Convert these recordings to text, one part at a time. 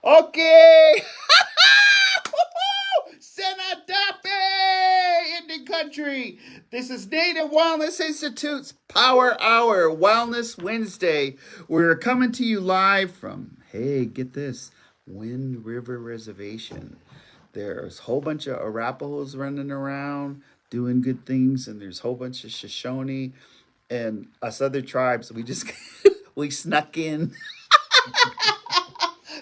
Okay. Senadape, Indian country. This is Native Wellness Institute's Power Hour Wellness Wednesday. We're coming to you live from, hey, get this, Wind River Reservation. There's a whole bunch of Arapahoes running around doing good things, and there's a whole bunch of Shoshone and us other tribes. We just we snuck in.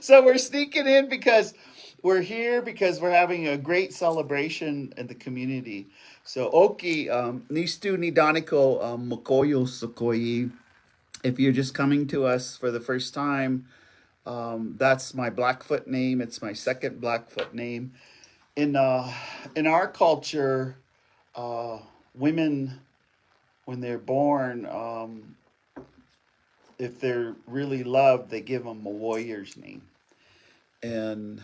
So we're sneaking in because we're here because we're having a great celebration in the community. So Oki, Nistu Nidaniko Mokoyo Sokoyi. If you're just coming to us for the first time, that's my Blackfoot name. It's my second Blackfoot name. In uh, in our culture, uh, women when they're born, if they're really loved, they give them a warrior's name. And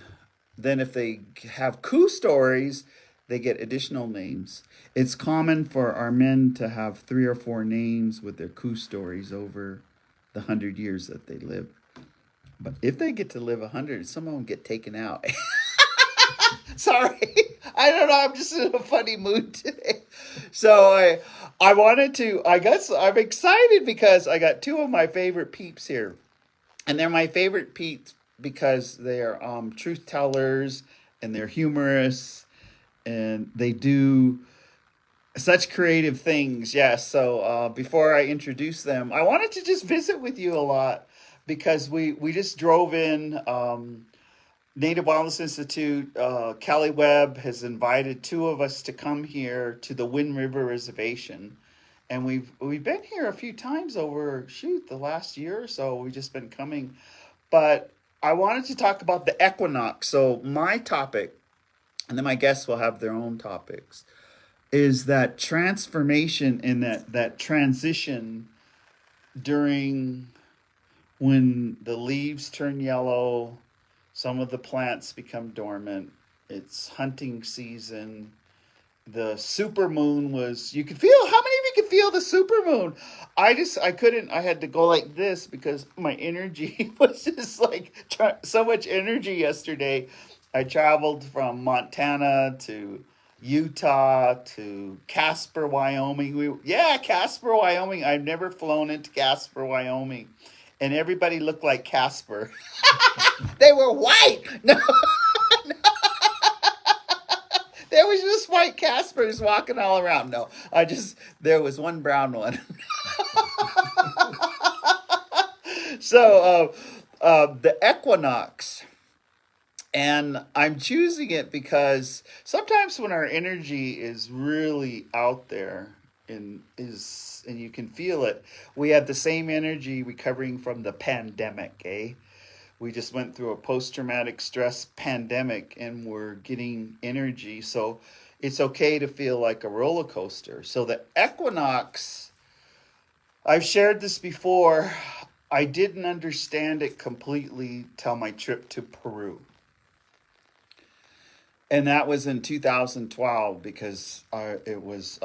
then if they have coup stories, they get additional names. It's common for our men to have three or four names with their coup stories over the 100 years that they live. But if they get to live 100, some of them get taken out. Sorry, I don't know. I'm just in a funny mood today. So I wanted to. I guess I'm excited because I got two of my favorite peeps here, and they're my favorite peeps because they're truth tellers and they're humorous and they do such creative things. Yes. So before I introduce them, I wanted to just visit with you a lot because we just drove in. Native Wellness Institute, Callie Webb has invited two of us to come here to the Wind River Reservation, and we've been here a few times over the last year or so. We've just been coming, but I wanted to talk about the equinox. So my topic, and then my guests will have their own topics, is that transformation and that transition during when the leaves turn yellow, some of the plants become dormant. It's hunting season. The super moon was, you could feel, how many of you could feel the super moon? I couldn't, I had to go like this because my energy was just like so much energy yesterday. I traveled from Montana to Utah to Casper, Wyoming. Yeah, Casper, Wyoming. I've never flown into Casper, Wyoming. And everybody looked like Casper. They were white. No, there was just white Caspers walking all around. No, there was one brown one. So, the equinox. And I'm choosing it because sometimes when our energy is really out there and you can feel it, we have the same energy recovering from the pandemic, eh? We just went through a post traumatic stress pandemic and we're getting energy. So it's okay to feel like a roller coaster. So the equinox, I've shared this before. I didn't understand it completely till my trip to Peru. And that was in 2012 because I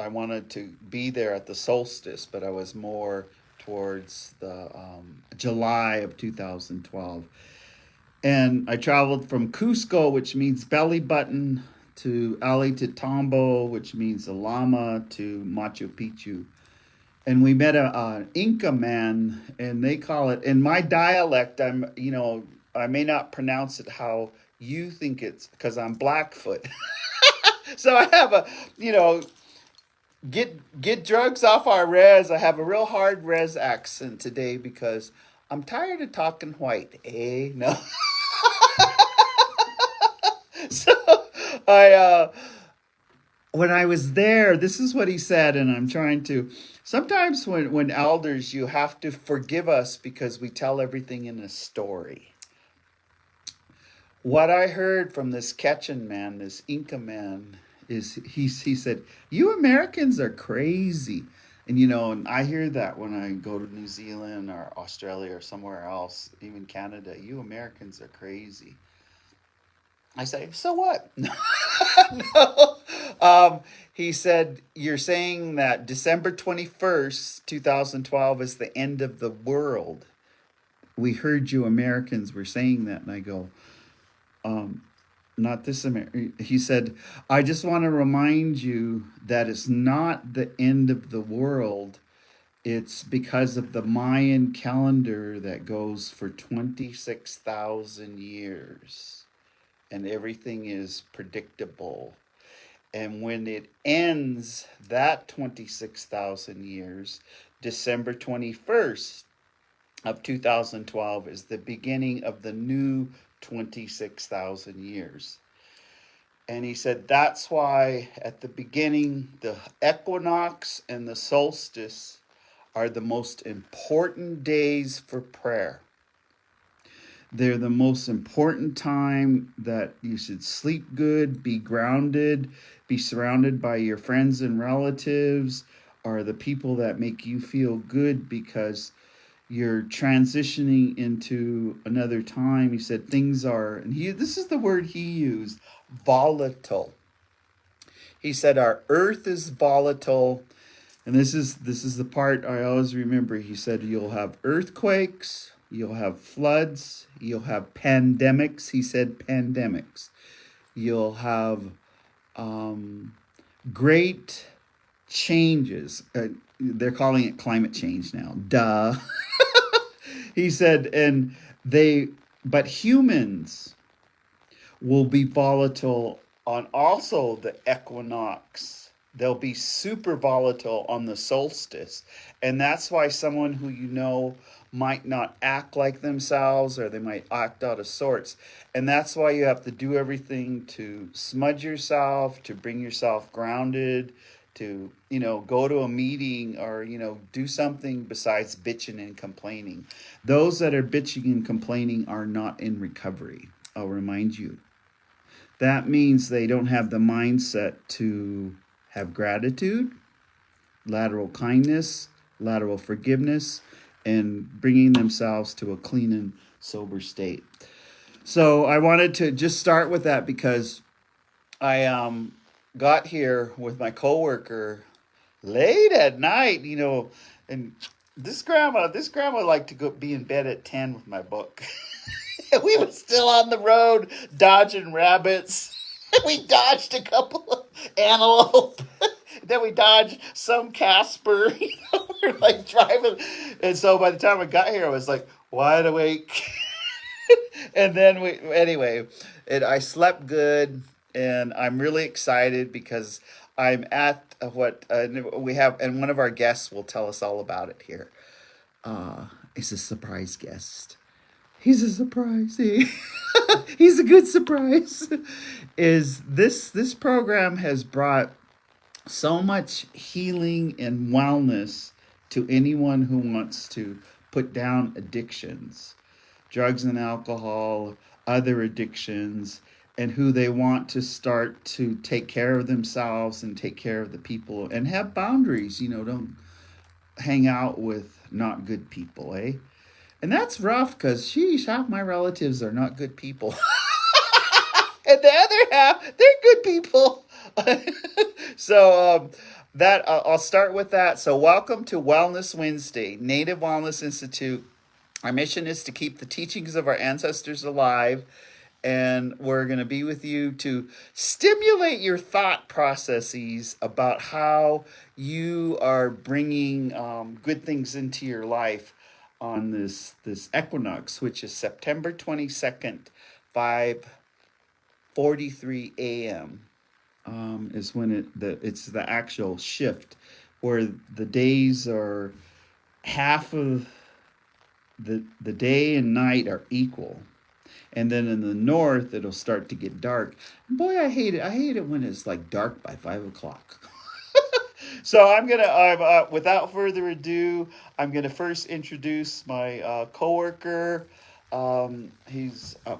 wanted to be there at the solstice, but I was more towards the July of 2012. And I traveled from Cusco, which means belly button, to Alititambo, which means a llama, to Machu Picchu. And we met an Inca man, and they call it, in my dialect, I may not pronounce it how you think it's, because I'm Blackfoot. So I have you know, get drugs off our res. I have a real hard res accent today because I'm tired of talking white. Eh? No. So I when I was there, this is what he said, and I'm trying to. Sometimes when elders, you have to forgive us because we tell everything in a story. What I heard from this Quechan man, this Inca man, is he said, "You Americans are crazy." And I hear that when I go to New Zealand or Australia or somewhere else, even Canada. You Americans are crazy. I say, so what? No. He said, you're saying that December 21st, 2012 is the end of the world. We heard you Americans were saying that. And I go, not this America. He said, I just want to remind you that it's not the end of the world. It's because of the Mayan calendar that goes for 26,000 years, and everything is predictable. And when it ends, that 26,000 years, December 21st of 2012 is the beginning of the new 26,000 years. And he said that's why at the beginning, the equinox and the solstice are the most important days for prayer. They're the most important time that you should sleep good, be grounded, be surrounded by your friends and relatives, are the people that make you feel good because you're transitioning into another time. He said things are, and this is the word he used, volatile. He said our earth is volatile. And this is the part I always remember. He said you'll have earthquakes, you'll have floods, you'll have pandemics. He said pandemics. You'll have great changes. They're calling it climate change now. Duh. He said, but humans will be volatile on also the equinox. They'll be super volatile on the solstice. And that's why someone who you know might not act like themselves, or they might act out of sorts. And that's why you have to do everything to smudge yourself, to bring yourself grounded, to, go to a meeting or, do something besides bitching and complaining. Those that are bitching and complaining are not in recovery. I'll remind you. That means they don't have the mindset to have gratitude, lateral kindness, lateral forgiveness, and bringing themselves to a clean and sober state. So I wanted to just start with that because I got here with my coworker late at night, and this grandma liked to go be in bed at 10 with my book. We were still on the road dodging rabbits. We dodged a couple of antelope. Then we dodged some Casper. We're like driving. And so by the time I got here, I was like wide awake. And then I slept good. And I'm really excited because I'm at what we have. And one of our guests will tell us all about it here. It's a surprise guest. He's a surprise. He's a good surprise. This program has brought so much healing and wellness to anyone who wants to put down addictions, drugs and alcohol, other addictions, and who they want to start to take care of themselves and take care of the people and have boundaries. Don't hang out with not good people, eh? And that's rough because, half my relatives are not good people. And the other half, they're good people. So I'll start with that. So welcome to Wellness Wednesday, Native Wellness Institute. Our mission is to keep the teachings of our ancestors alive. And we're going to be with you to stimulate your thought processes about how you are bringing good things into your life on this equinox, which is September 22nd, 5:43 a.m. Is when it's the actual shift, where the days are half of the day and night are equal. And then in the north, it'll start to get dark. Boy, I hate it. I hate it when it's like dark by 5 o'clock. So without further ado, I'm gonna first introduce my coworker.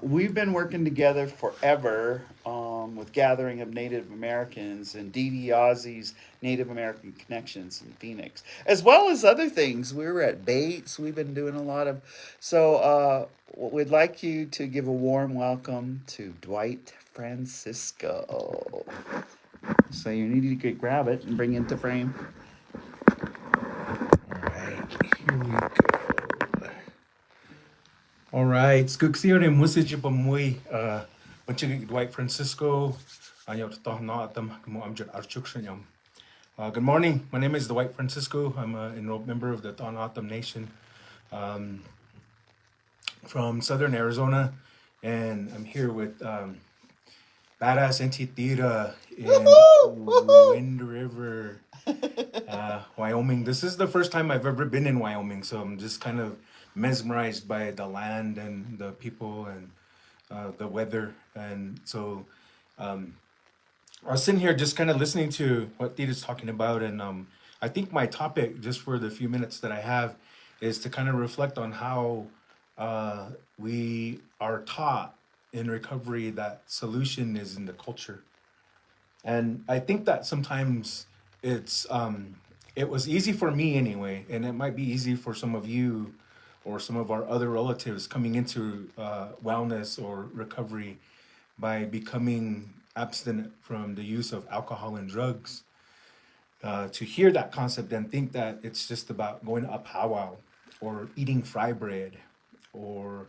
We've been working together forever with Gathering of Native Americans and Dee Dee Ozzy's Native American Connections in Phoenix, as well as other things. We were at Bates. We've been doing a lot of. So we'd like you to give a warm welcome to Dwight Francisco. So you need to grab it and bring it into frame. All right, here we go. All right, Skuxiore Music Pamui, Bunchig Dwight Francisco. Good morning. My name is Dwight Francisco. I'm an enrolled member of the Tohono Nation from Southern Arizona, and I'm here with Badass Antitira in Woohoo! Woohoo! Wind River, Wyoming. This is the first time I've ever been in Wyoming, so I'm just kind of mesmerized by the land and the people and the weather. And so I was sitting here just kind of listening to what Tita's talking about, and I think my topic, just for the few minutes that I have, is to kind of reflect on how we are taught in recovery that solution is in the culture. And I think that sometimes it was easy for me anyway, and it might be easy for some of you or some of our other relatives coming into wellness or recovery by becoming abstinent from the use of alcohol and drugs, to hear that concept and think that it's just about going to a powwow or eating fry bread or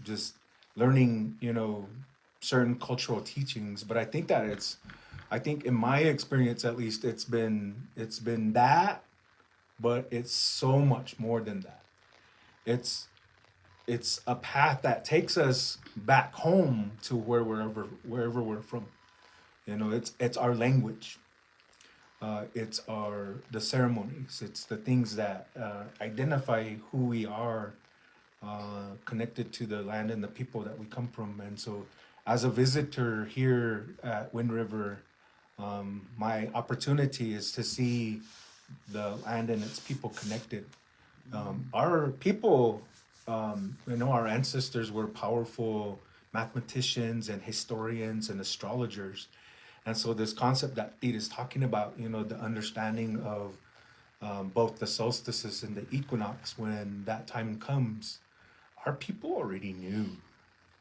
just learning certain cultural teachings. But I think that I think in my experience at least, it's been that, but it's so much more than that. It's it's a path that takes us back home to wherever we're from. It's our language. It's the ceremonies. It's the things that identify who we are, connected to the land and the people that we come from. And so, as a visitor here at Wind River, my opportunity is to see the land and its people connected. Our people, our ancestors were powerful mathematicians and historians and astrologers. And so, this concept that Pete is talking about, the understanding of both the solstices and the equinox, when that time comes, our people already knew.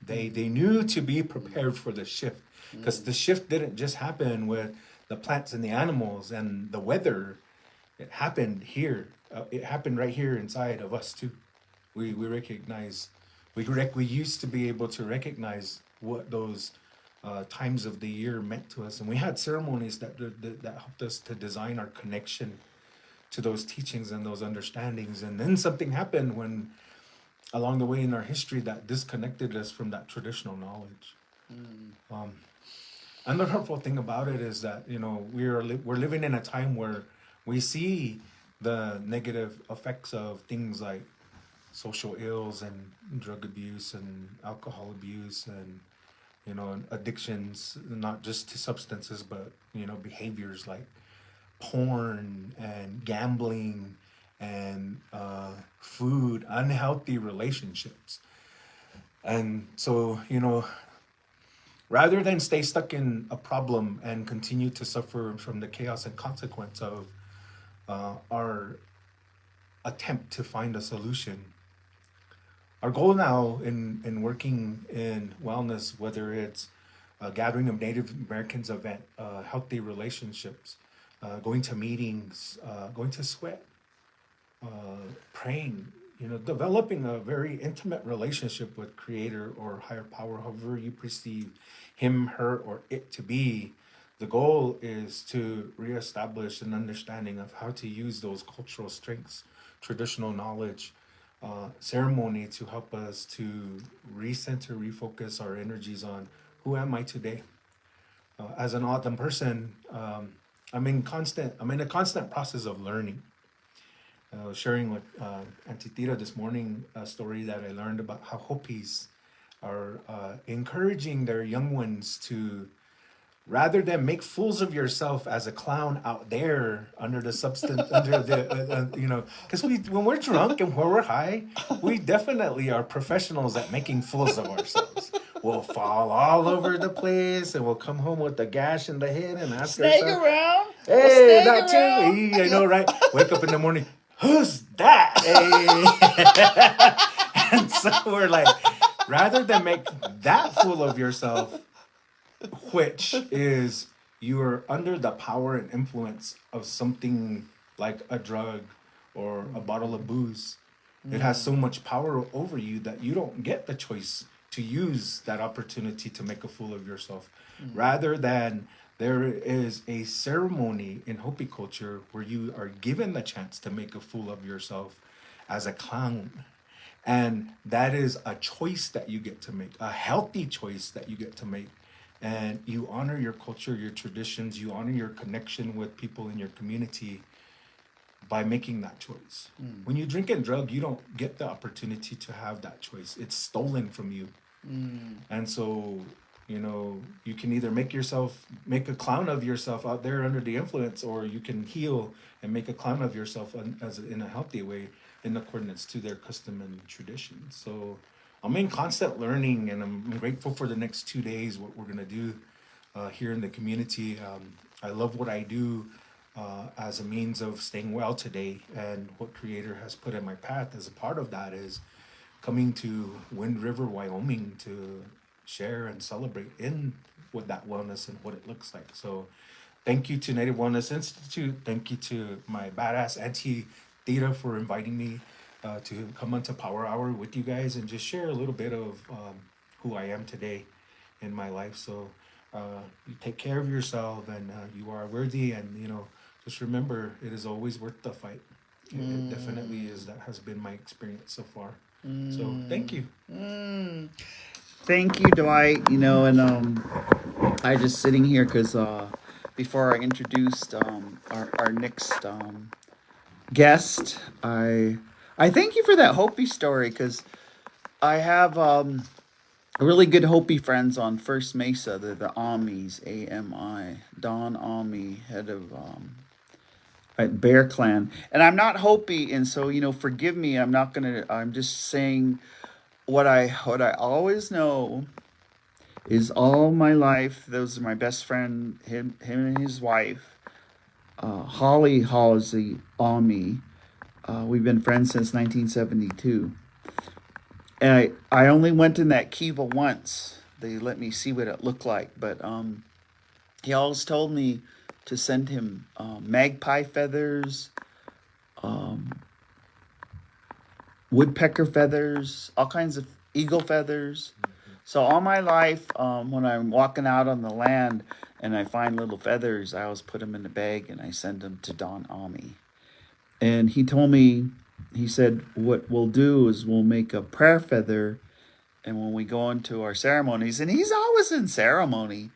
They knew to be prepared for the shift, because the shift didn't just happen with the plants and the animals and the weather. It happened here. It happened right here inside of us too. We recognize, we used to be able to recognize what those times of the year meant to us, and we had ceremonies that helped us to design our connection to those teachings and those understandings. And then something happened when along the way in our history that disconnected us from that traditional knowledge. Um, and the hurtful thing about it is that we're living in a time where we see the negative effects of things like social ills and drug abuse and alcohol abuse and addictions, not just to substances, but behaviors like porn and gambling and food, unhealthy relationships. And so, rather than stay stuck in a problem and continue to suffer from the chaos and consequence of our attempt to find a solution, our goal now in working in wellness, whether it's a gathering of Native Americans event, healthy relationships, going to meetings, going to sweat, praying, developing a very intimate relationship with Creator or higher power, however you perceive him, her, or it to be. The goal is to reestablish an understanding of how to use those cultural strengths, traditional knowledge, ceremony to help us to recenter, refocus our energies on who am I today. As an autumn person, I'm in a constant process of learning. Sharing with Antitira this morning a story that I learned about how Hopis are encouraging their young ones to, rather than make fools of yourself as a clown out there under the substance, under the, because when we're drunk and when we're high, we definitely are professionals at making fools of ourselves. We'll fall all over the place and we'll come home with a gash in the head and ask Snake ourselves, around. hey, Snake that too. around. I know, right? Wake up in the morning, who's that? Hey. And so we're like, rather than make that fool of yourself, which is you are under the power and influence of something like a drug or a bottle of booze. It has so much power over you that you don't get the choice to use that opportunity to make a fool of yourself, rather than there is a ceremony in Hopi culture where you are given the chance to make a fool of yourself as a clown. And that is a choice that you get to make, a healthy choice that you get to make. And you honor your culture, your traditions, you honor your connection with people in your community by making that choice. When you drink and drug, you don't get the opportunity to have that choice. It's stolen from you. And so, you can either make a clown of yourself out there under the influence, or you can heal and make a clown of yourself in a healthy way in accordance to their custom and tradition. So I'm in constant learning, and I'm grateful for the next 2 days, what we're going to do here in the community. I love what I do as a means of staying well today, and what Creator has put in my path as a part of that is coming to Wind River, Wyoming to share and celebrate in with that wellness and what it looks like. So thank you to Native Wellness Institute. Thank you to my badass auntie Theta for inviting me to come onto Power Hour with you guys and just share a little bit of who I am today in my life. So you take care of yourself, and you are worthy, and just remember, it is always worth the fight. It definitely is. That has been my experience so far. So thank you. Thank you, Dwight. And I just sitting here because before I introduced our next guest, I thank you for that Hopi story, because I have really good Hopi friends on First Mesa. They're the Amis, AMI. Don Ami, head of at Bear Clan, and I'm not Hopi, and so forgive me. I'm just saying what I always know is all my life. Those are my best friend, him and his wife. Holly Halsey Ami. We've been friends since 1972. And I only went in that kiva once. They let me see what it looked like, but he always told me to send him magpie feathers, woodpecker feathers, all kinds of eagle feathers. So all my life, when I'm walking out on the land and I find little feathers, I always put them in a bag and I send them to Don Ami. And he told me, he said, what we'll do is we'll make a prayer feather, and when we go into our ceremonies, and he's always in ceremony,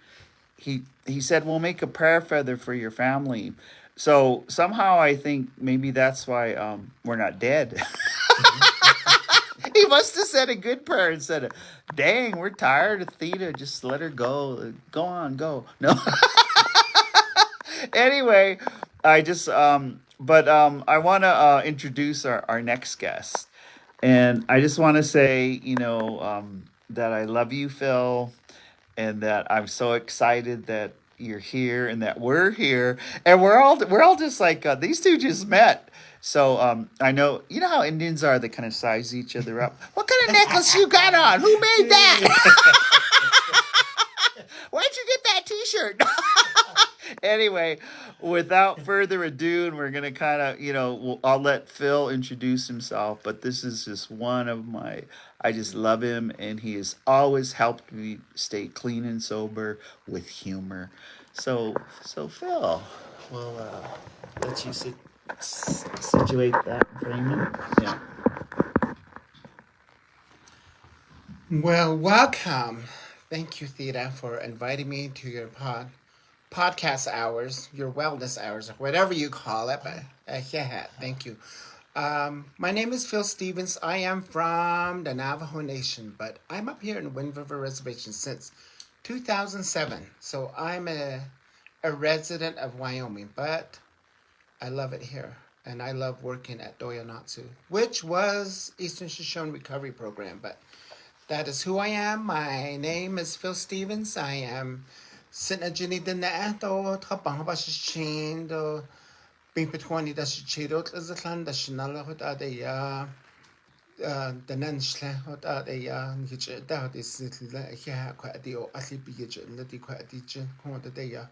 he said, we'll make a prayer feather for your family. So somehow I think maybe that's why we're not dead. He must have said a good prayer instead of, dang, we're tired of Theta, just let her go. Go on, go. No. Anyway, I just I want to introduce our next guest. And I just want to say, that I love you, Phil, and that I'm so excited that you're here and that we're here, and we're all just like these two just met. So I know how Indians are. They kind of size each other up. What kind of necklace you got on? Who made that? Where'd you get that T-shirt? Anyway, without further ado, and we're gonna kind of, I'll let Phil introduce himself. But this is just one of my. I just love him, and he has always helped me stay clean and sober with humor. So Phil, we'll let you situate that framing. Yeah. Well, welcome. Thank you, Theta, for inviting me to your podcast hours, your wellness hours, or whatever you call it. But yeah, thank you. My name is Phil Stevens. I am from the Navajo Nation, but I'm up here in Wind River Reservation since 2007. So I'm a resident of Wyoming, but I love it here. And I love working at Doyanatsu, which was Eastern Shoshone Recovery Program. But that is who I am. My name is Phil Stevens. I am Sinajini de Nato, Trapang do Bimpetwani da Chido, Tazatlan, da Shinala Hot Adeya, the Nanshle Hot Adeya, Hitch, is here quite the Atli Bigage, Lady quite teacher, Honda.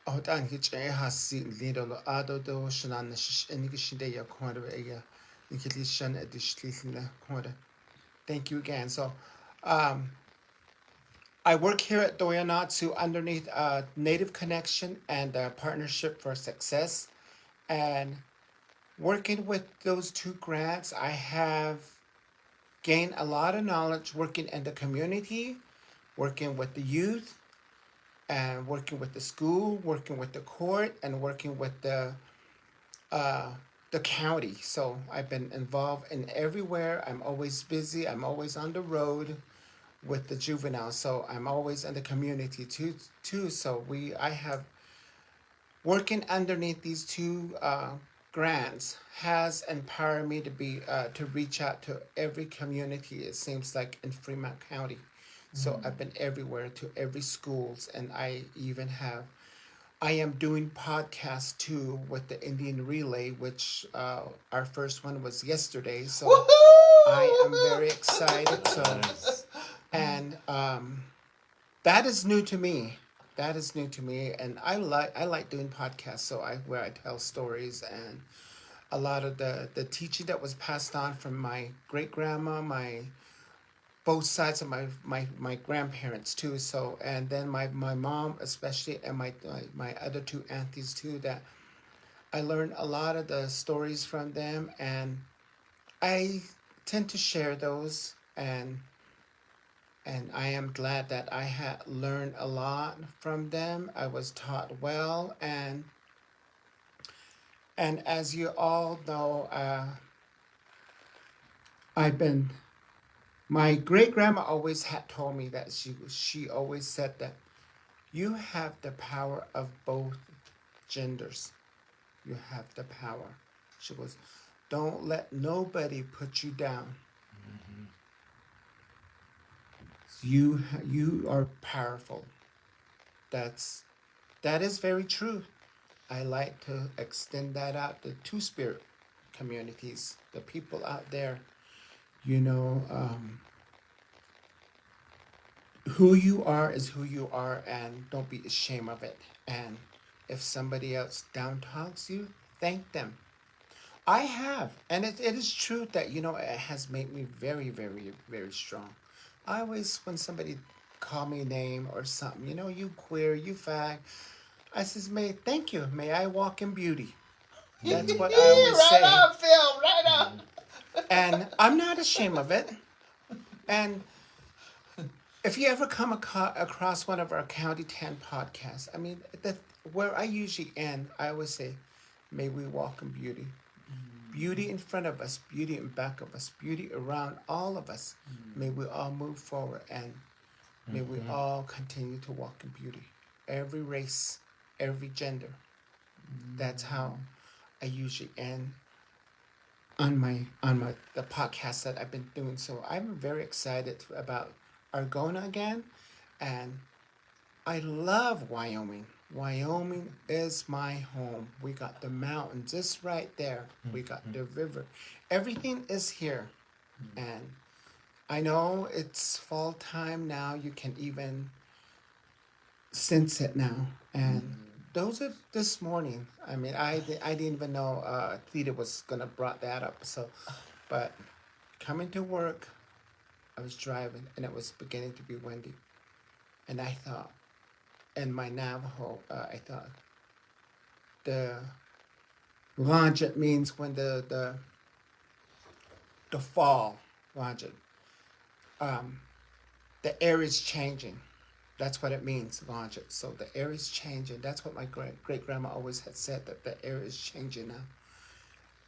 Hot and Hitch has seen little Ado do Shanan, and Nikishideya, Corner, Nikilishan, at the Schlittle Corner. Thank you again. So, I work here at Doyanatsu underneath Native Connection and Partnership for Success. And working with those two grants, I have gained a lot of knowledge working in the community, working with the youth, and working with the school, working with the court, and working with the county. So I've been involved in everywhere. I'm always busy. I'm always on the road with the juveniles. So I'm always in the community too. So I have working underneath these two grants has empowered me to reach out to every community. It seems like in Fremont County. So I've been everywhere to every schools, and I am doing podcasts too with the Indian Relay, which our first one was yesterday. So I am very excited. So, and that is new to me. That is new to me, and I like doing podcasts. So where I tell stories and a lot of the teaching that was passed on from my great grandma, both sides of my grandparents too. So and then my mom especially, and my other two aunties too, that I learned a lot of the stories from them, and I tend to share those, and I am glad that I had learned a lot from them. I was taught well, and as you all know, I've been. My great grandma always had told me that she always said that you have the power of both genders. You have the power. She goes, don't let nobody put you down. You are powerful. That is very true. I like to extend that out to two-spirit communities, the people out there. You know, who you are is who you are, and don't be ashamed of it. And if somebody else down talks you, thank them. I have, and it is true that it has made me very, very, very strong. I always, when somebody call me a name or something, you queer, you fag, I says, thank you. May I walk in beauty. That's what I always say. Right on, Phil. Right on. And I'm not ashamed of it. And if you ever come across one of our County 10 podcasts, I mean, where I usually end, I always say, may we walk in beauty. Beauty in front of us, beauty in back of us, beauty around all of us. May we all move forward, and may we all continue to walk in beauty. Every race, every gender. That's how I usually end on the podcast that I've been doing. So I'm very excited about Argona again, and I love Wyoming. Wyoming is my home. We got the mountains just right there. We got the river. Everything is here. And I know it's fall time now. You can even sense it now. And those are this morning. I mean, I didn't even know Theta was going to brought that up. So, but coming to work, I was driving, and it was beginning to be windy. And I thought, in my Navajo, I thought, the Ranjit means when the fall, Ranjit, the air is changing. That's what it means, Ranjit. So the air is changing. That's what my great grandma always had said, that the air is changing now.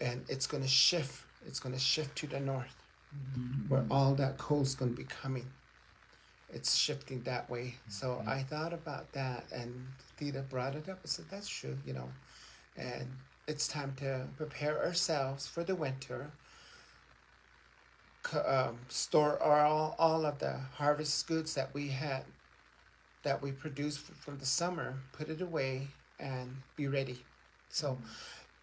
And it's going to shift. It's going to shift to the north, where all that cold is going to be coming. It's shifting that way. So I thought about that, and Theta brought it up. I said, that's true, and it's time to prepare ourselves for the winter. Store all of the harvest goods that we produced from the summer, put it away, and be ready. So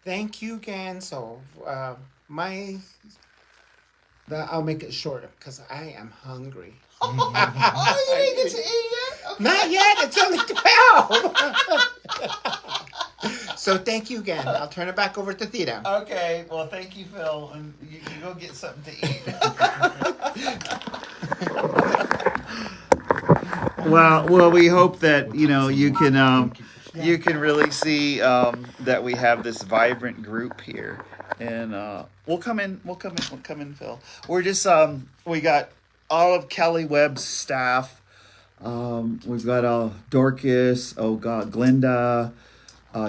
thank you again. So I'll make it shorter because I am hungry. Oh, you didn't get to eat yet? Okay. Not yet. It's only 12. So thank you again. I'll turn it back over to Theta. Okay. Well, thank you, Phil. And you go get something to eat. Well, we hope that you can really see that we have this vibrant group here, and we'll come in, Phil. We're just we got all of Kelly Webb's staff. We've got Dorcas, oh God, Glinda,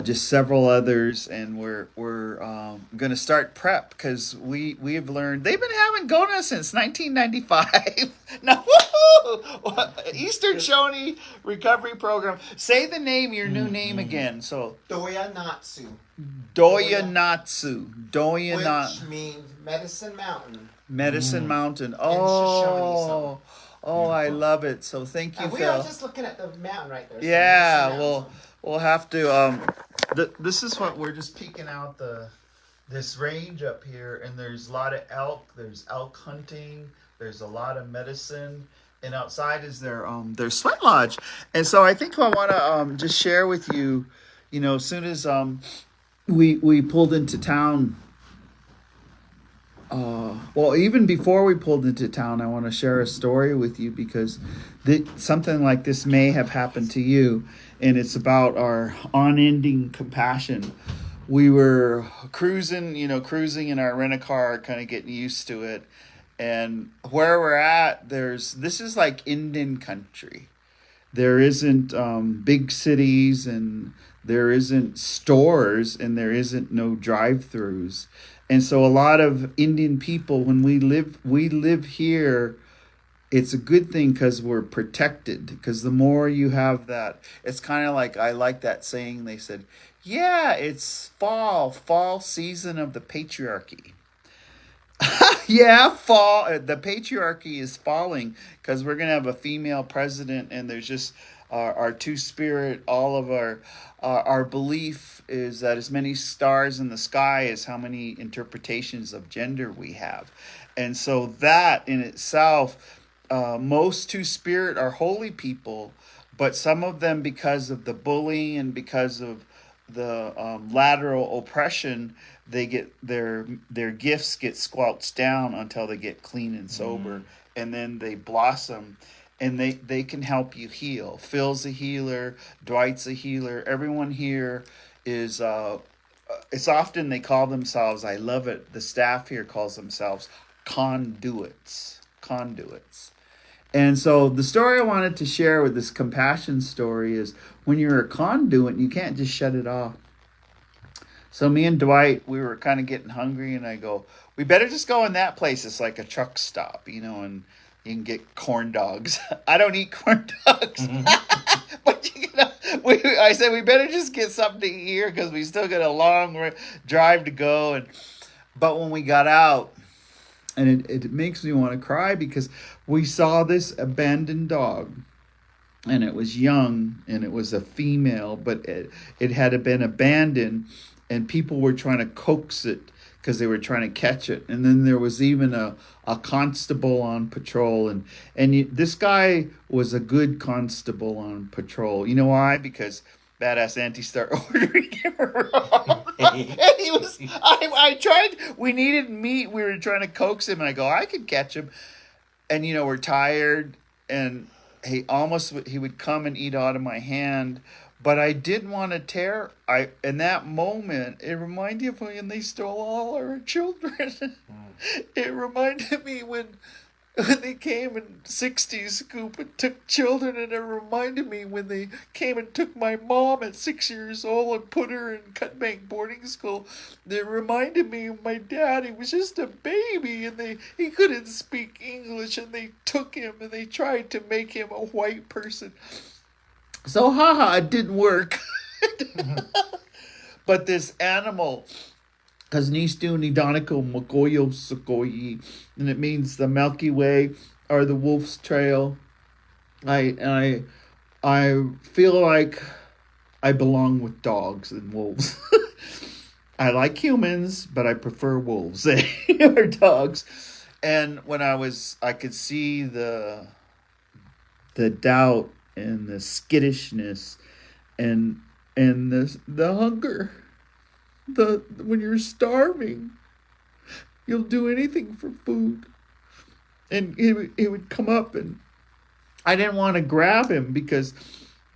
just several others, and we're going to start prep because we have learned they've been having Gona since 1995. Now, woohoo! Eastern Shoney Recovery Program. Say the name, your new name again. So Doya Natsu, Doya Natsu, Doya which means Medicine Mountain. Medicine Mountain. Shoshone. Oh, I love it. So thank you, And we Phil. are just looking at the mountain right there. So Yeah, Medicine Mountain. we'll have to. This is what we're just peeking out this range up here, and there's a lot of elk. There's elk hunting. There's a lot of medicine, and outside is their sweat lodge. And so I think I want to just share with you, as soon as we pulled into town. Well, even before we pulled into town, I want to share a story with you because something like this may have happened to you, and it's about our unending compassion. We were cruising in our rent-a-car, kind of getting used to it, and where we're at, this is like Indian country. There isn't big cities, and there isn't stores, and there isn't no drive-throughs. And so a lot of Indian people, when we live here, it's a good thing because we're protected. Because the more you have that, it's kind of like, I like that saying they said, yeah, it's fall season of the patriarchy. Yeah, fall. The patriarchy is falling because we're going to have a female president, and there's just our two-spirit, all of our belief is that as many stars in the sky is how many interpretations of gender we have. And so that in itself, most two-spirit are holy people, but some of them, because of the bullying and because of the lateral oppression, they get their gifts get squelched down until they get clean and sober, and then they blossom. And they can help you heal. Phil's a healer. Dwight's a healer. Everyone here is, it's often they call themselves, I love it, the staff here calls themselves conduits. And so the story I wanted to share with this compassion story is when you're a conduit, you can't just shut it off. So me and Dwight, we were kind of getting hungry, and I go, we better just go in that place. It's like a truck stop, and you can get corn dogs. I don't eat corn dogs. But I said, we better just get something to eat here because we still got a long drive to go. But when we got out, and it makes me want to cry because we saw this abandoned dog. And it was young, and it was a female, but it had been abandoned, and people were trying to coax it because they were trying to catch it. And then there was even a constable on patrol. And this guy was a good constable on patrol. You know why? Because Badass Auntie started ordering him around. And he was, I tried, we needed meat. We were trying to coax him. And I go, I could catch him. And, we're tired. And he would come and eat out of my hand. But I didn't want to tear. In that moment, it reminded me of when they stole all our children. It reminded me when they came in 60s scoop and took children, and it reminded me when they came and took my mom at 6 years old and put her in Cutbank boarding school. It reminded me of my dad. He was just a baby, and he couldn't speak English, and they took him and they tried to make him a white person. So, it didn't work. But this animal, Kasnistu Nidanico Mokoyo Sukoyi, and it means the Milky Way or the Wolf's Trail. I feel like I belong with dogs and wolves. I like humans, but I prefer wolves or dogs. And when I could see the doubt and the skittishness and the hunger. When you're starving, you'll do anything for food. And he would come up and I didn't want to grab him because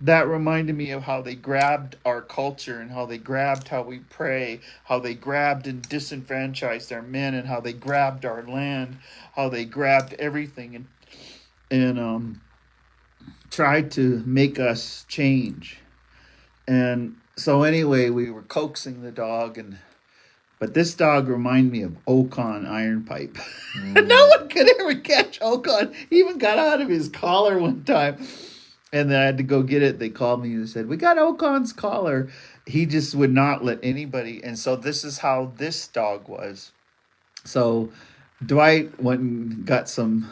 that reminded me of how they grabbed our culture and how they grabbed how we pray, how they grabbed and disenfranchised our men, and how they grabbed our land, how they grabbed everything and tried to make us change. And so anyway, we were coaxing the dog, and but this dog reminded me of Ocon Iron Pipe. No one could ever catch Ocon. He even got out of his collar one time. And then I had to go get it. They called me and said, "We got Ocon's collar." He just would not let anybody. And so this is how this dog was. So Dwight went and got some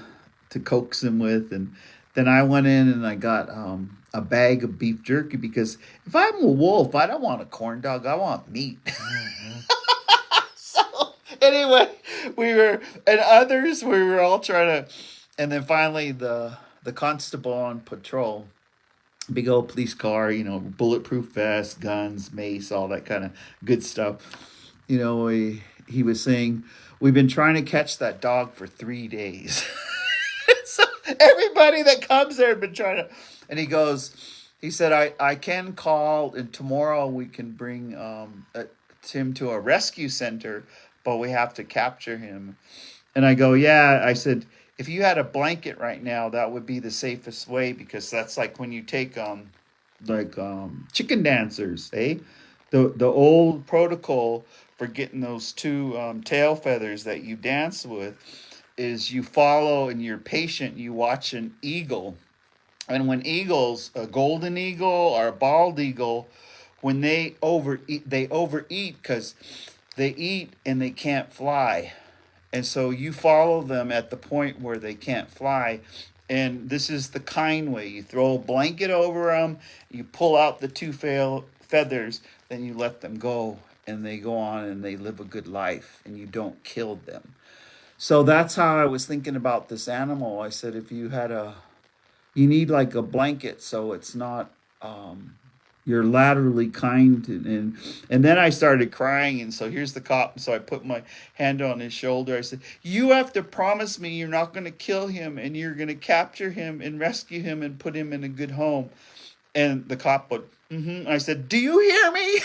to coax him with. And then I went in and I got a bag of beef jerky because if I'm a wolf, I don't want a corn dog. I want meat. So anyway, we were all trying to, and then finally the constable on patrol, big old police car, bulletproof vest, guns, mace, all that kind of good stuff. He was saying, "We've been trying to catch that dog for 3 days." So everybody that comes there had been trying to, and he said, I can call, and tomorrow we can bring him to a rescue center, but we have to capture him. And I go, yeah. I said, if you had a blanket right now, that would be the safest way, because that's like when you take chicken dancers, eh? The old protocol for getting those two tail feathers that you dance with is you follow and you're patient. You watch an eagle, and when eagles, a golden eagle or a bald eagle, when they overeat because they eat and they can't fly. And so you follow them at the point where they can't fly. And this is the kind way. You throw a blanket over them, you pull out the two feathers, then you let them go. And they go on and they live a good life. And you don't kill them. So that's how I was thinking about this animal. I said, if you need like a blanket so it's not... you're laterally kind, and then I started crying, and so here's the cop. So I put my hand on his shoulder. I said, "You have to promise me you're not going to kill him, and you're going to capture him and rescue him and put him in a good home." And the cop would, I said, "Do you hear me?"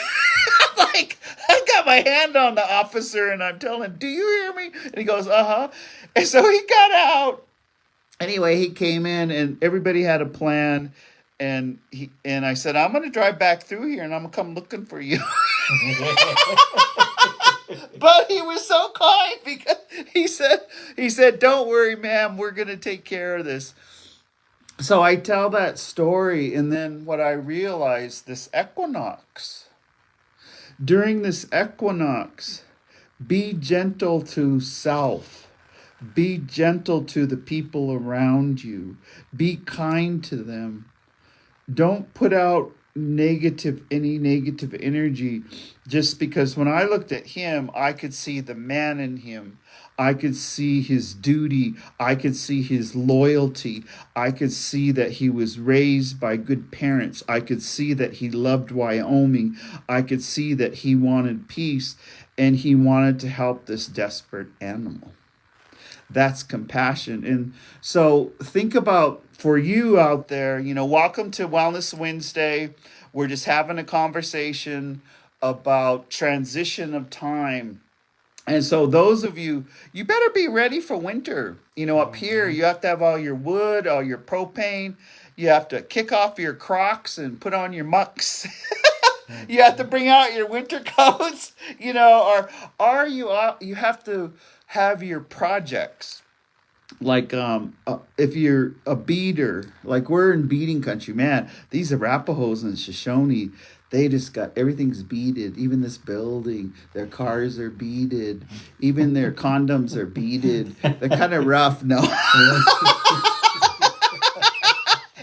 Like, I got my hand on the officer, and I'm telling him, "Do you hear me?" And he goes, "Uh-huh." And so he got out. Anyway, he came in, and everybody had a plan. And I said, "I'm going to drive back through here and I'm going to come looking for you." But he was so kind because he said, "Don't worry, ma'am, we're going to take care of this." So I tell that story, and then what I realized, during this equinox, be gentle to self. Be gentle to the people around you. Be kind to them. Don't put out any negative energy, just because when I looked at him, I could see the man in him. I could see his duty. I could see his loyalty. I could see that he was raised by good parents. I could see that he loved Wyoming. I could see that he wanted peace, and he wanted to help this desperate animal. That's compassion. And so think about, for you out there, welcome to Wellness Wednesday. We're just having a conversation about transition of time. And so those of you better be ready for winter. Up here, you have to have all your wood, all your propane. You have to kick off your Crocs and put on your mucks. You have to bring out your winter coats, or you have to have your projects. Like if you're a beater, like we're in beading country, man, these Arapahoes and Shoshone, they just got, everything's beaded. Even this building, their cars are beaded. Even their condoms are beaded. They're kind of rough, no?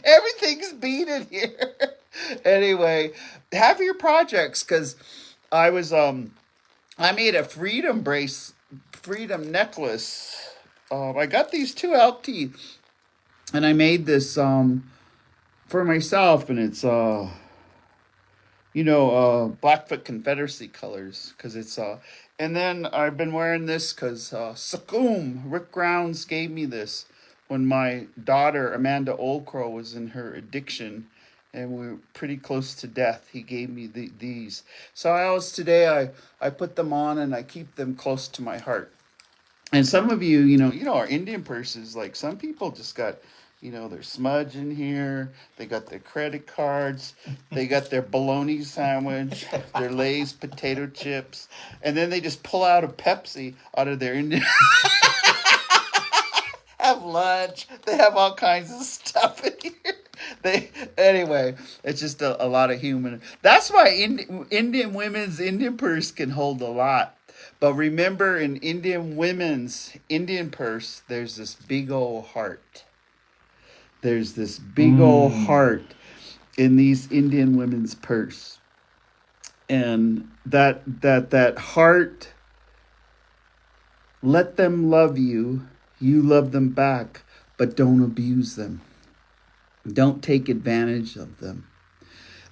Everything's beaded here. Anyway, have your projects, because I made a freedom necklace. I got these two elk teeth, and I made this for myself, and it's Blackfoot Confederacy colors, because it's and then I've been wearing this because Rick Grounds gave me this when my daughter Amanda Oldcrow was in her addiction, and we were pretty close to death. He gave me these. So I always today I put them on and I keep them close to my heart. And some of you, our Indian purses, like some people just got, their smudge in here. They got their credit cards. They got their bologna sandwich, their Lay's potato chips. And then they just pull out a Pepsi out of their Indian. Have lunch. They have all kinds of stuff in here. Anyway, it's just a lot of human. That's why Indian women's Indian purse can hold a lot. But remember, in Indian women's Indian purse, there's this big old heart. There's this big old heart in these Indian women's purse. And that heart, let them love you. You love them back, but don't abuse them. Don't take advantage of them.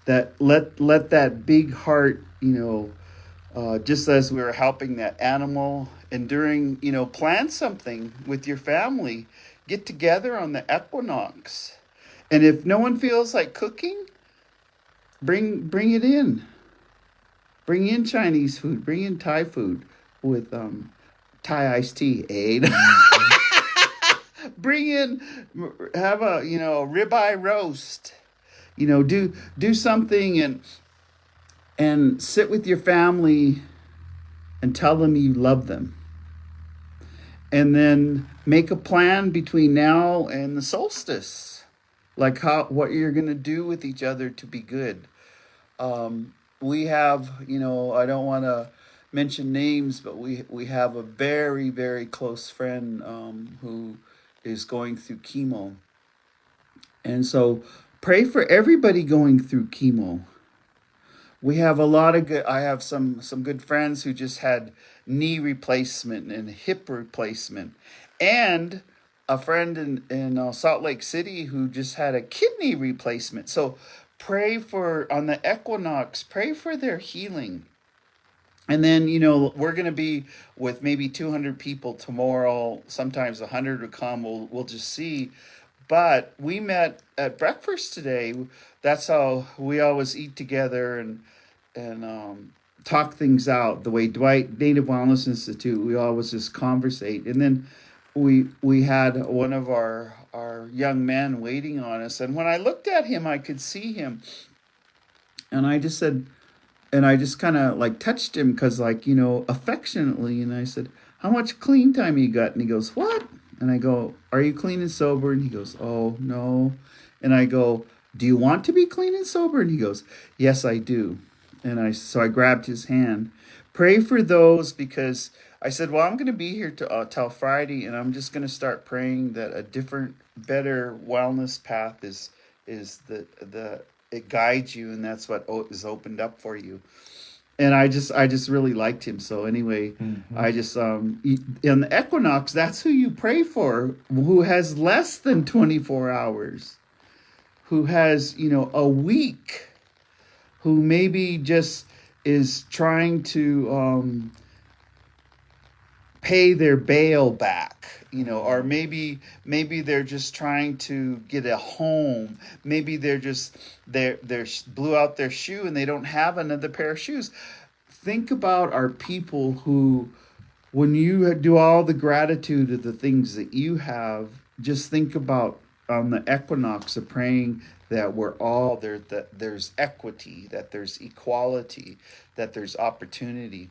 That let that big heart, just as we were helping that animal, and during, plan something with your family. Get together on the equinox. And if no one feels like cooking, bring it in. Bring in Chinese food. Bring in Thai food with Thai iced tea, eh? Bring in, have a ribeye roast. Do something and sit with your family and tell them you love them. And then make a plan between now and the solstice, like what you're going to do with each other to be good. We have, I don't want to mention names, but we have a very, very close friend who is going through chemo. And so pray for everybody going through chemo. We have a lot of good, I have some good friends who just had knee replacement and hip replacement. And a friend in Salt Lake City who just had a kidney replacement. So pray on the equinox, pray for their healing. And then, we're going to be with maybe 200 people tomorrow. Sometimes 100 will come. We'll just see. But we met at breakfast today. That's how we always eat together and talk things out. The way Dwight Native Wellness Institute, we always just conversate. And then we had one of our young men waiting on us. And when I looked at him, I could see him. And I just said, and I just kind of like touched him because affectionately. And I said, how much clean time you got? And he goes, what? And I go, are you clean and sober? And he goes, oh, no. And I go, do you want to be clean and sober? And he goes, yes, I do. And so I grabbed his hand. Pray for those, because I said, well, I'm going to be here till Friday, and I'm just going to start praying that a different, better wellness path is it guides you, and that's what is opened up for you. And I just really liked him. So anyway, I just in the equinox, that's who you pray for, who has less than 24 hours, who has a week, who maybe just is trying to pay their bail back, or maybe they're just trying to get a home. Maybe they're blew out their shoe and they don't have another pair of shoes. Think about our people who, when you do all the gratitude of the things that you have, just think about on the equinox of praying that we're all there, that there's equity, that there's equality, that there's opportunity.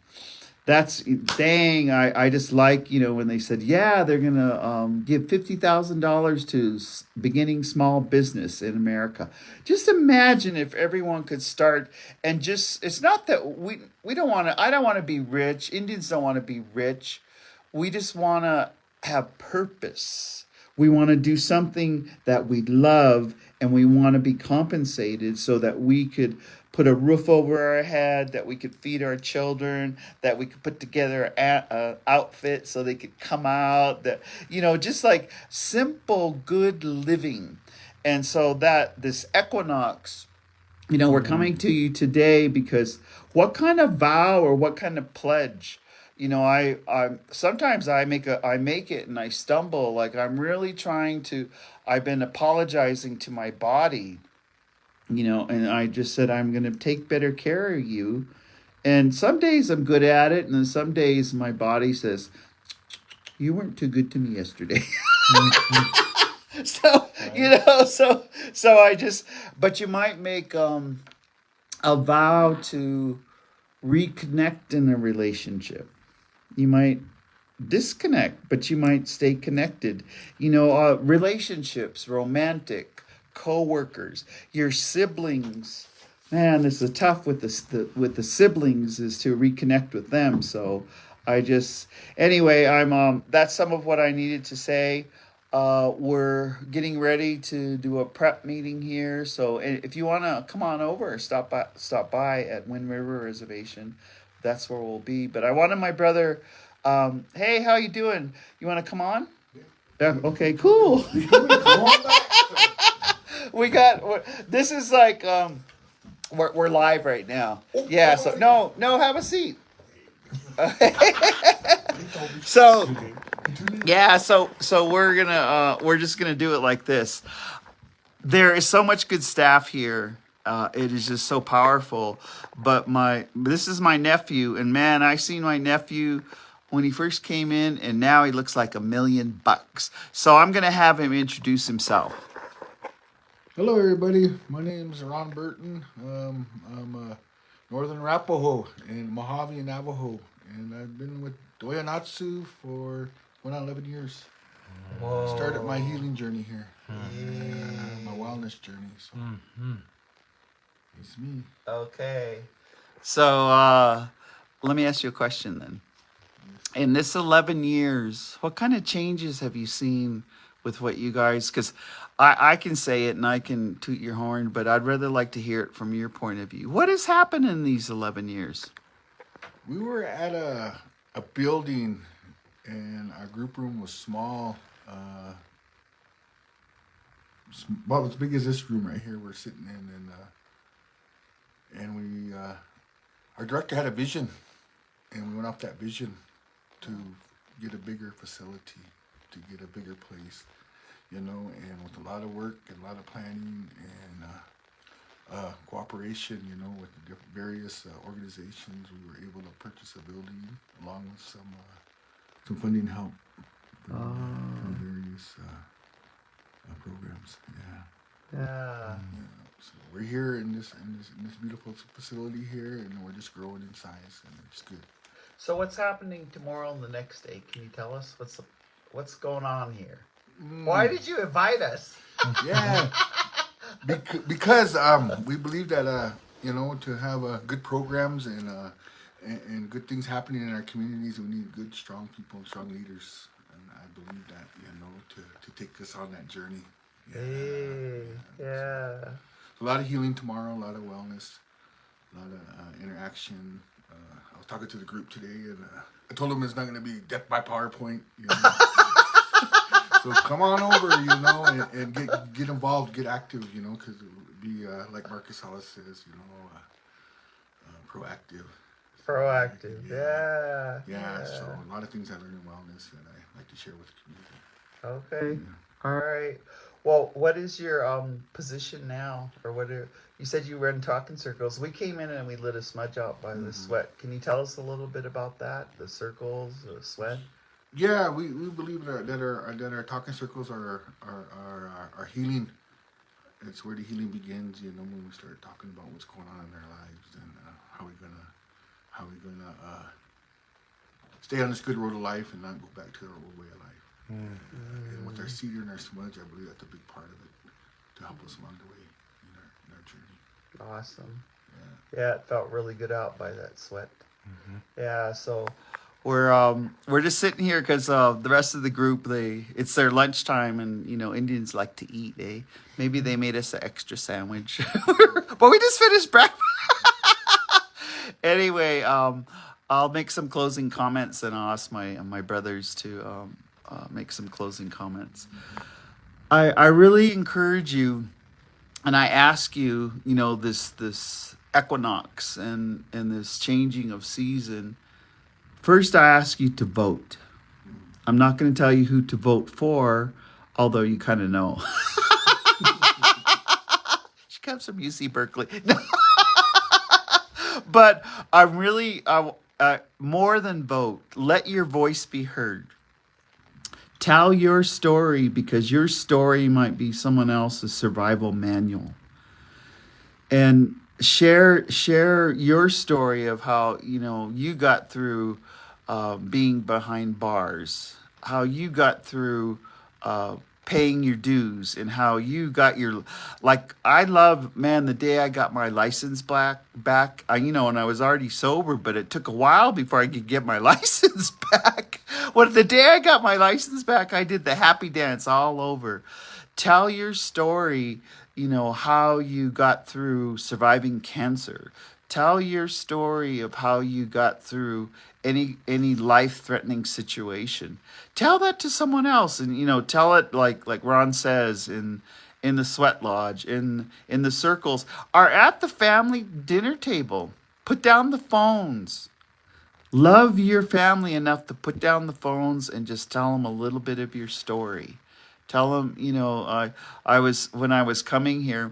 That's dang. I just like, when they said, yeah, they're going to give $50,000 to beginning small business in America. Just imagine if everyone could start and it's not that we don't want to, I don't want to be rich. Indians don't want to be rich. We just want to have purpose. We want to do something that we love, and we want to be compensated so that we could put a roof over our head, that we could feed our children, that we could put together an outfit so they could come out, that, just like simple, good living. And so that this equinox, we're coming to you today because what kind of vow or what kind of pledge you know, I sometimes I make it and I stumble. Like I'm really trying to. I've been apologizing to my body, you know, and I just said I'm going to take better care of you. And some days I'm good at it, and then some days my body says, "You weren't too good to me yesterday." So you know, so I just. But you might make a vow to reconnect in a relationship. You might disconnect, but you might stay connected. You know, relationships, romantic, co-workers, your siblings. Man, this is tough with with the siblings is to reconnect with them. So I just anyway, I'm that's some of what I needed to say. We're getting ready to do a prep meeting here. So if you want to come on over, stop by at Wind River Reservation. That's where we'll be. But I wanted my brother. Hey, how you doing? You want to come on? Yeah. Okay. Cool. We got. This is like we're live right now. Yeah. So no. Have a seat. So yeah. So we're just gonna do it like this. There is so much good staff here. It is just so powerful. But this is my nephew, and man, I seen my nephew when he first came in, and now he looks like $1,000,000. So I'm gonna have him introduce himself. Hello, everybody. My name's Ron Burton. I'm a Northern Arapaho in Mojave, Navajo, and I've been with Doyanatsu for going on 11 years. Whoa. Started my healing journey here, my wellness journey. So it's me. Okay. So let me ask you a question then. In this 11 years, what kind of changes have you seen with what you guys? Because I can say it and I can toot your horn, but I'd rather like to hear it from your point of view. What has happened in these 11 years? We were at a building, and our group room was small. About as big as this room right here we're sitting in, and we our director had a vision, and we went off that vision to get a bigger facility, to get a bigger place, you know, and with a lot of work and a lot of planning and cooperation, you know, with the various organizations, we were able to purchase a building along with some funding help from various programs. Yeah. Yeah. So we're here in this beautiful facility here, and we're just growing in size, and it's good. So what's happening tomorrow and the next day? Can you tell us what's going on here? Why did you invite us? Yeah, because we believe that you know, to have good programs and good things happening in our communities, we need good, strong people, strong leaders, and I believe that, you know, to take us on that journey. Yeah. A lot of healing tomorrow, a lot of wellness, a lot of interaction. I was talking to the group today, and I told them it's not going to be death by PowerPoint. You know? So come on over, you know, and get involved, get active, you know, because it would be like Marcus Hollis says, you know, proactive. Proactive. Yeah. Yeah. So a lot of things I learned in wellness that I like to share with the community. Okay. All right. Well, what is your position now, or you said you were in talking circles? We came in and we lit a smudge out by the sweat. Can you tell us a little bit about that? The circles, the sweat. Yeah, we believe that our talking circles are healing. It's where the healing begins, you know, when we start talking about what's going on in our lives and how we gonna stay on this good road of life and not go back to our old way of life. And with our cedar and our smudge, I believe that's a big part of it to help us along the way in our journey. Awesome. Yeah, it felt really good out by that sweat. Yeah, so we're just sitting here because the rest of the group, it's their lunchtime, and you know, Indians like to eat. Maybe they made us an extra sandwich, but we just finished breakfast. Anyway, I'll make some closing comments, and I'll ask my brothers to make some closing comments. I really encourage you, and I ask you, you know, this equinox and this changing of season. First, I ask you to vote. I'm not going to tell you who to vote for, although you kind of know. She comes from UC Berkeley. No. But I'm really, more than vote, let your voice be heard. Tell your story because your story might be someone else's survival manual. And share your story of how you got through being behind bars, how you got through paying your dues, and how you got your, like, I love, man, the day I got my license back, and I was already sober, but it took a while before I could get my license back. Well, the day I got my license back, I did the happy dance all over. Tell your story, how you got through surviving cancer. Tell your story of how you got through any life-threatening situation. Tell that to someone else, and tell it like Ron says in the sweat lodge, in the circles, or at the family dinner table. Put down the phones. Love your family enough to put down the phones and just tell them a little bit of your story. Tell them, when I was coming here,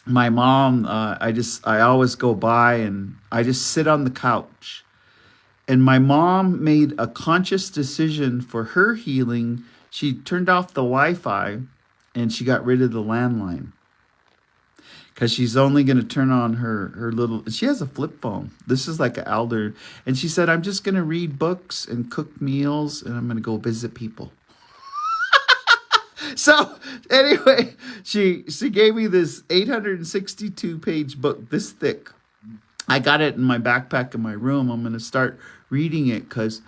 my mom, I always go by and I just sit on the couch. And my mom made a conscious decision for her healing. She turned off the Wi-Fi and she got rid of the landline. Because she's only going to turn on her little, she has a flip phone. This is like an elder. And she said, I'm just going to read books and cook meals and I'm going to go visit people. So anyway, she gave me this 862 page book, this thick. I got it in my backpack in my room. I'm going to start reading it because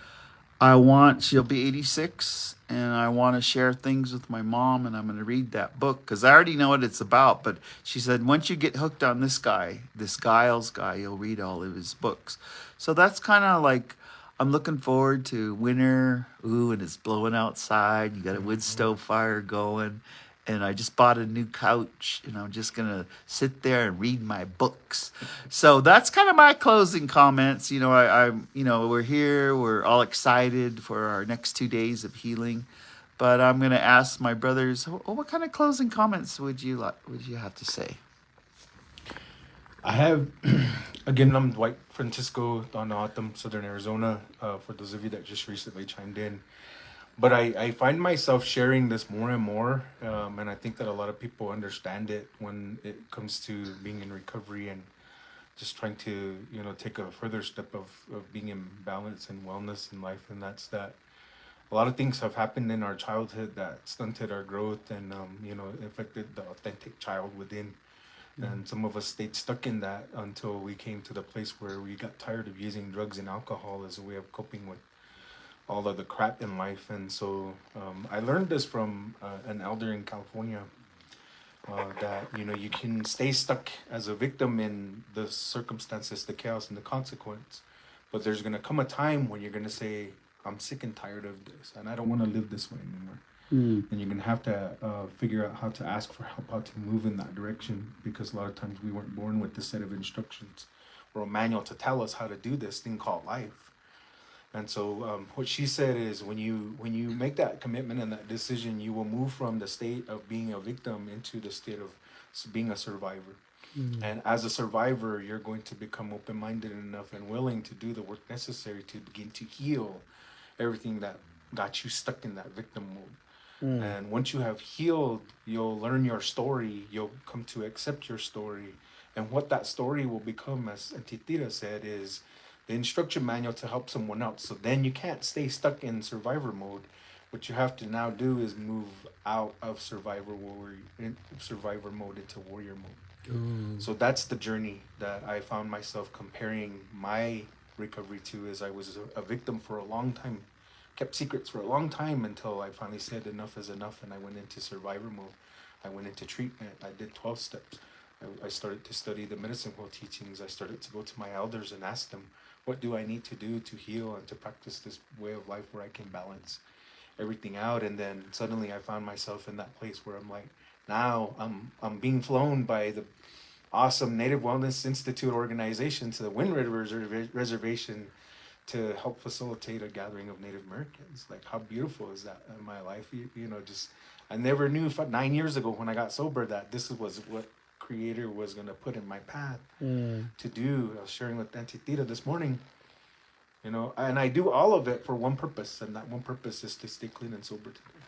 she'll be 86 and I want to share things with my mom, and I'm going to read that book because I already know what it's about. But she said, once you get hooked on this guy, this Giles guy, you'll read all of his books. So that's kind of like, I'm looking forward to winter. Ooh, and it's blowing outside. You got a wood stove fire going. And I just bought a new couch, and I'm just going to sit there and read my books. So that's kind of my closing comments. We're here. We're all excited for our next 2 days of healing. But I'm going to ask my brothers, what kind of closing comments would you have to say? I have, again, I'm Dwight Francisco, Don Autumn, Southern Arizona, for those of you that just recently chimed in. But I find myself sharing this more and more, and I think that a lot of people understand it when it comes to being in recovery and just trying to, take a further step of being in balance and wellness in life. And that's that a lot of things have happened in our childhood that stunted our growth and, affected the authentic child within. And some of us stayed stuck in that until we came to the place where we got tired of using drugs and alcohol as a way of coping with all of the crap in life. And so I learned this from an elder in California, that you can stay stuck as a victim in the circumstances, the chaos, and the consequence, but there's going to come a time when you're going to say, I'm sick and tired of this and I don't want to live this way anymore. And you're going to have to figure out how to ask for help, how to move in that direction, because a lot of times we weren't born with the set of instructions or a manual to tell us how to do this thing called life. And so what she said is when you make that commitment and that decision, you will move from the state of being a victim into the state of being a survivor. And as a survivor, you're going to become open-minded enough and willing to do the work necessary to begin to heal everything that got you stuck in that victim mode. And once you have healed, you'll learn your story. You'll come to accept your story. And what that story will become, as Titira said, is the instruction manual to help someone else. So then you can't stay stuck in survivor mode. What you have to now do is move out of survivor mode into warrior mode. So that's the journey that I found myself comparing my recovery to, as I was a victim for a long time, kept secrets for a long time until I finally said enough is enough, and I went into survivor mode. I went into treatment. I did 12 steps. I started to study the medicine wheel teachings. I started to go to my elders and ask them, what do I need to do to heal and to practice this way of life where I can balance everything out? And then suddenly I found myself in that place where I'm like, now I'm being flown by the awesome Native Wellness Institute organization to the Wind River Reservation to help facilitate a gathering of Native Americans. Like, how beautiful is that in my life? You know, just I never knew 9 years ago when I got sober that this was what Creator was gonna put in my path to do. I was sharing with Auntie Tita this morning, you know, and I do all of it for one purpose, and that one purpose is to stay clean and sober today.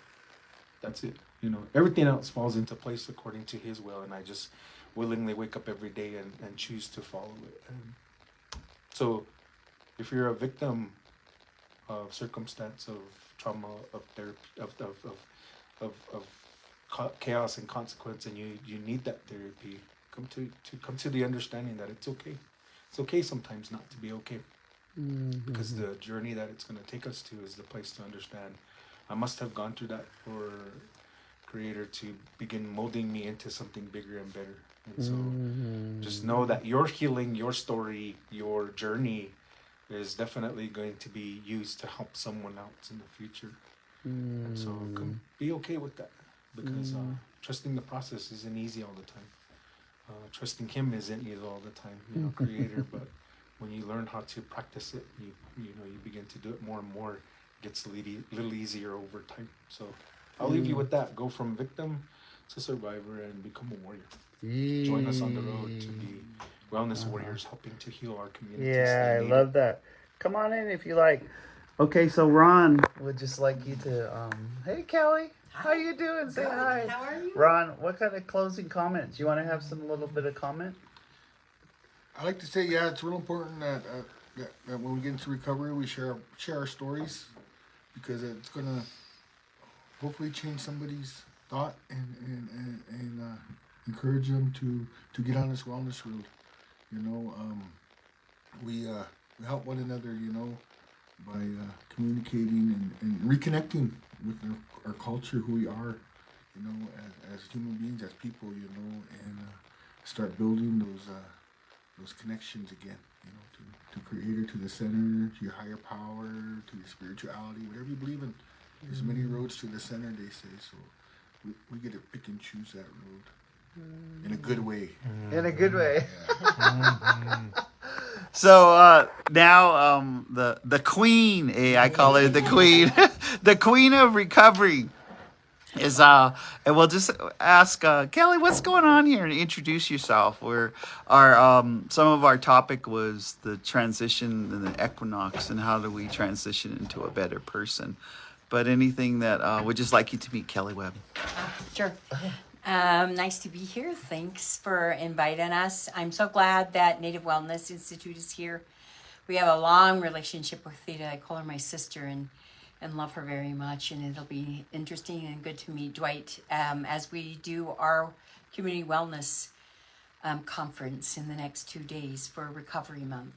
That's it. You know, everything else falls into place according to His will, and I just willingly wake up every day and choose to follow it. And so, if you're a victim of circumstance, of trauma, of therapy, of chaos and consequence, and you need that therapy, come to the understanding that it's okay. It's okay sometimes not to be okay, because the journey that it's going to take us to is the place to understand. I must have gone through that for Creator to begin molding me into something bigger and better. And so just know that your healing, your story, your journey is definitely going to be used to help someone else in the future. And so be okay with that, because trusting the process isn't easy all the time. Trusting Him isn't easy all the time, you know, Creator. But when you learn how to practice it, you begin to do it more and more. It gets a little easier over time. So I'll leave you with that. Go from victim to survivor and become a warrior. Join us on the road to be wellness warriors, helping to heal our communities. Yeah, I love that. Come on in if you like. Okay, so Ron would just like you to, hey Kelly, how you doing? Say hi. How are you? Ron, what kind of closing comments? You want to have some little bit of comment? I like to say, yeah, it's real important that when we get into recovery, we share our stories, because it's gonna hopefully change somebody's thought and encourage them to get on this wellness road. You know, we help one another, you know, by communicating and reconnecting with our culture, who we are, you know, as human beings, as people, you know, and start building those connections again, you know, to Creator, to the center, to your higher power, to your spirituality, whatever you believe in. There's many roads to the center, they say, so we get to pick and choose that road in a good way. In a good way. So now the queen, I call her the queen, the queen of recovery is and we'll just ask Kelly, what's going on here, and introduce yourself. Some of our topic was the transition and the equinox, and how do we transition into a better person. But anything that would just like you to meet Kelly Webb. Sure. Nice to be here. Thanks for inviting us. I'm so glad that Native Wellness Institute is here. We have a long relationship with Theta. I call her my sister and love her very much. And it'll be interesting and good to meet Dwight as we do our community wellness conference in the next 2 days for Recovery Month.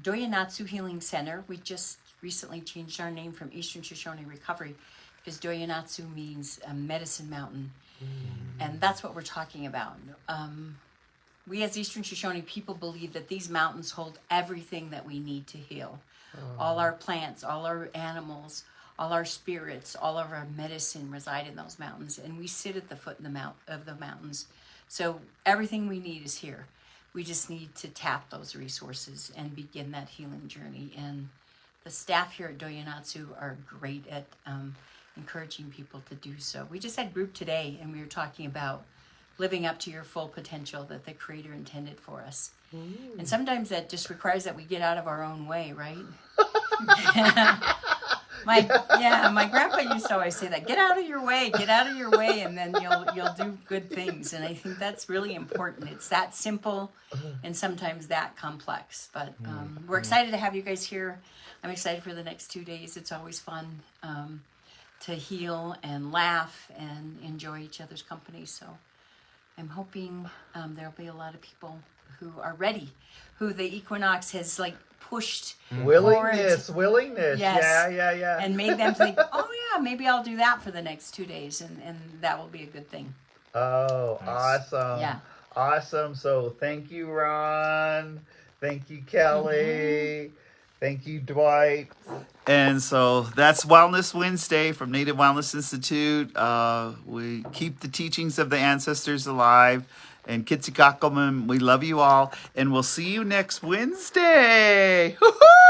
Doyanatsu Healing Center. We just recently changed our name from Eastern Shoshone Recovery, because Doyanatsu means medicine mountain. And that's what we're talking about. We as Eastern Shoshone people believe that these mountains hold everything that we need to heal. All our plants, all our animals, all our spirits, all of our medicine reside in those mountains. And we sit at the foot of the mountains. So everything we need is here. We just need to tap those resources and begin that healing journey. And the staff here at Doyanatsu are great at encouraging people to do so. We just had group today, and we were talking about living up to your full potential that the Creator intended for us. And sometimes that just requires that we get out of our own way, right? My grandpa used to always say that, get out of your way, and then you'll do good things. And I think that's really important. It's that simple and sometimes that complex. But we're excited to have you guys here. I'm excited for the next 2 days. It's always fun to heal and laugh and enjoy each other's company. So I'm hoping there'll be a lot of people who are ready, who the equinox has pushed Willingness. Yes. Yeah. and made them think, oh yeah, maybe I'll do that for the next 2 days, and that will be a good thing. Oh, Nice. awesome. Yeah. Awesome. So thank you, Ron. Thank you, Kelly. Thank you, Dwight. And so that's Wellness Wednesday from Native Wellness Institute. We keep the teachings of the ancestors alive. And Kitsikakalman, we love you all. And we'll see you next Wednesday. Woo-hoo!